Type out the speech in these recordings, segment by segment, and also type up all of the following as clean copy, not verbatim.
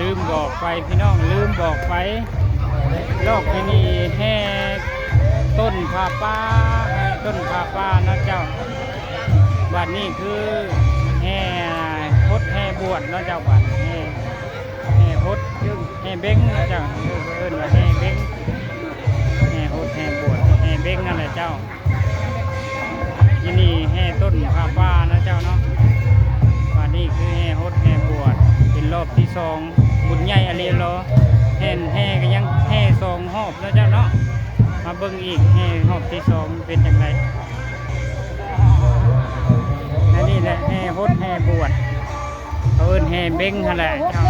ลืมบอกไปพี่น้องลืมบอกไปรอบที่นี่แห่ต้นผ้าป่าต้นผ้าป่านะเจ้าบัดนี้คือแห่พดแห่บวชนะเจ้าบัดแห่พดแห่เบ้งนะเจ้าเอิ้นว่าแห่เบ้งแห่พดแห่บวชแห่เบ้งนั่นแหละเจ้าที่นี่แห่ต้นผ้าป่านะเจ้าเนาะบัดนี้คือแห่พดแห่บวชเป็นรอบที่สองบุญใหญ่อะไรรอแห่ก็ยังแห่สองรอบนะเจ้าเนาะมาเบิ่งอีกแห่รอบที่สองเป็นอย่างไรนี่แหละแห่พดแห่บวชเขาเอิ้นแห่เบ้งนั่นแหละเจ้า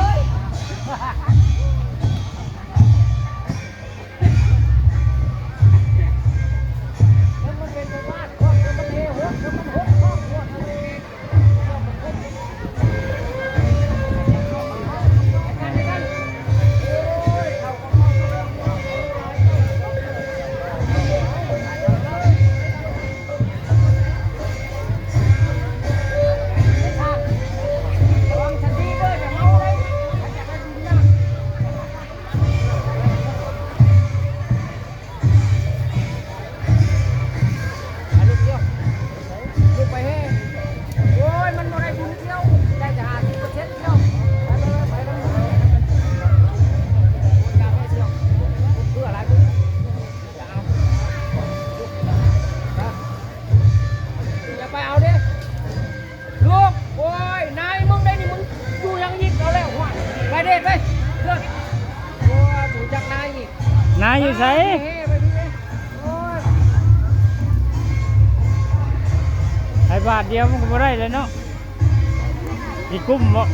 นายอยู่ไสไอ้บาทเดียวมันก็บ่ได้เลยเนาะอีกุ้มบ่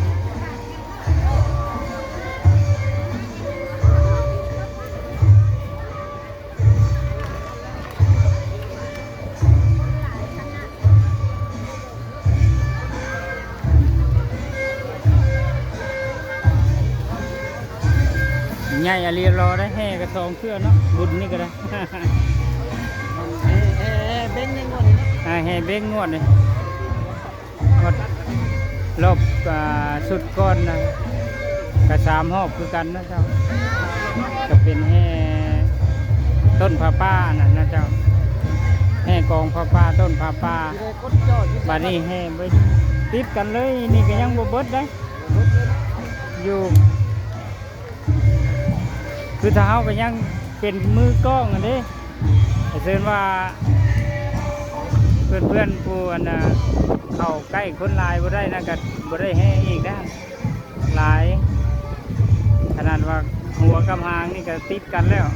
ใหญ่อะไรรอได้แห่กระทองเพื่อเนาะบุญนี่ก็ได้เบ้งงวดแห่เบ้งงวดเลยรอบสุดก้อนนะกระ3 รอบคือกันนะเจ้าจะเป็นแห่ต้นผ้าป่านะเจ้าแห่กองผ้าป่าต้นผ้าป่าบาดนี้แห่ไปติดกันเลยนี่ก็ยังบ่เบิดได้อยู่คือถ้าเขาก็ยังเป็นมือกล้องอันนี้เชิญว่าเพื่อนผู้อันเข้าใกล้คนลายบ่ได้นะก็บ่ได้แห่อีกนะหลายขนาดว่าหัวกำหางนี่ก็ติดกันแล้ว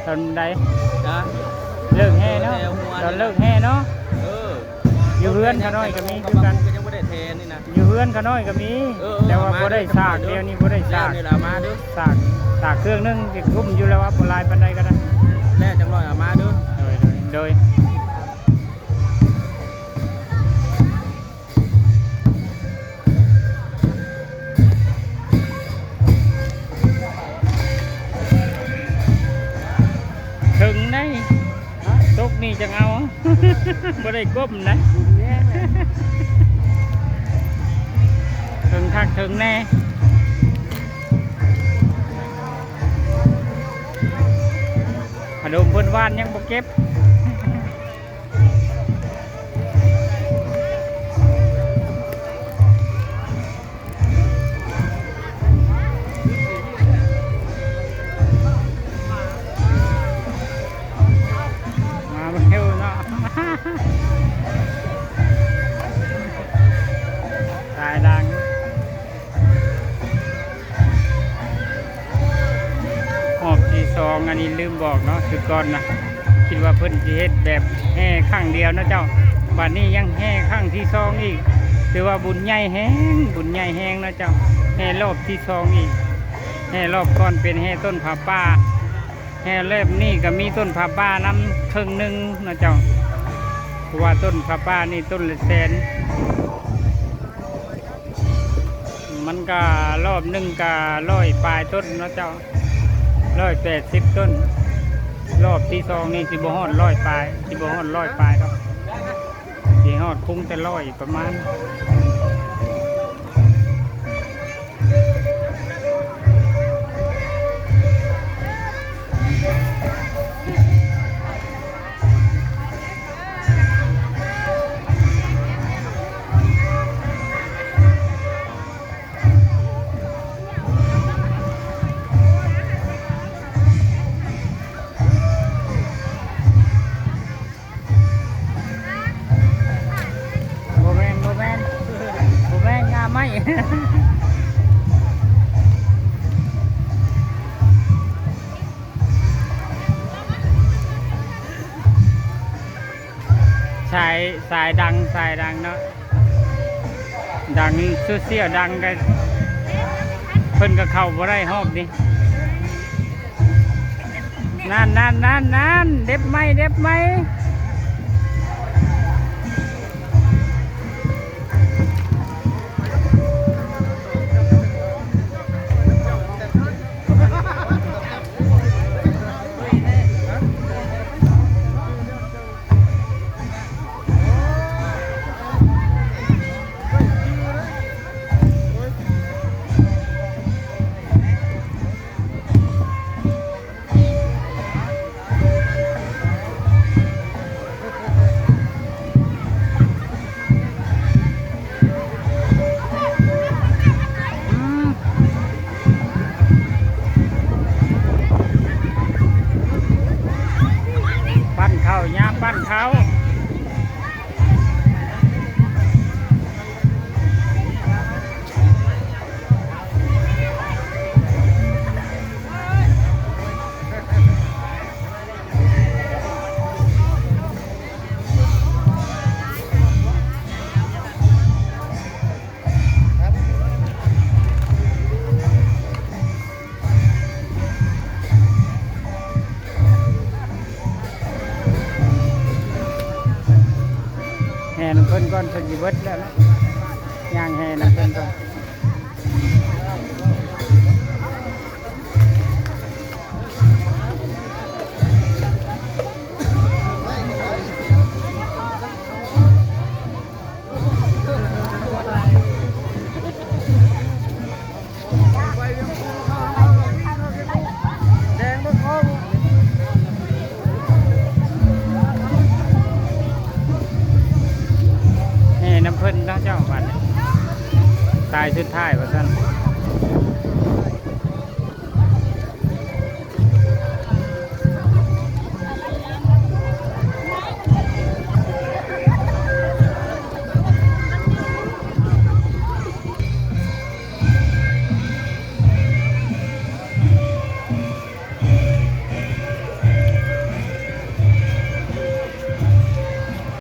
ตอนใดเลิกแห่เนาะตอนเลิกแห่เนาะอยู่เพื่อนขาน้อยก็มีคือกันอยู่เพื่อนขาน้อยก็มีแต่ว่าบ่ได้สากเดียวนี่บ่ได้สากสากเครื่องนึงจะคุ้มอยู่แล้วว่าบ่ลายปานใดก็ได้แน่จังร้อยเอามาดูโดยถึงได้ตกนี่จังเอาบ่ได้ก้มนะถึงทักถึงแน่ขนมเพิ่นว่านยังบ่เก็บตายดังหอบที่สองอันนี้ลืมบอกเนาะคือก่อนนะคิดว่าเพิ่นสิเฮ็ดแบบแห่ข้างเดียวนะเจ้าบัดนี้ยังแห่ข้างที่สองอีกถือว่าบุญใหญ่แห้งนะเจ้าแห่รอบที่สองอีกแห่รอบก่อนเป็นแห่ต้นผ้าป่าแห่เล็บนี่ก็มีต้นผ้าป่านำครึ่งหนึ่งนะเจ้า ราะว่าต้นผ้าป่านี่ต้นละแสนมันก็รอบหนึ่งก็100 ปลายต้นเนาะเจ้า180 ต้นรอบที่2นี่สิบ่ฮอด100 ปลายสิบ่ฮอด100 ปลายครับสิฮอดคงแต่100ประมาณโบแมนงามไหม สายดังเนาะดังเสี้ยวดังกันเพิ่นก็เข้าบ่ได้ฮอบดินั่นเด็บไหมปั้นเขาย่างปั้นเขาแห่น้ำเพิ่นก่อนเพิ่นสิเบิดแล้วนะย่างแห่น้ำเพิ่นก่อนน้ำเพิ่นต้องเจ้าบัดตายสุดท้ายว่าซั่น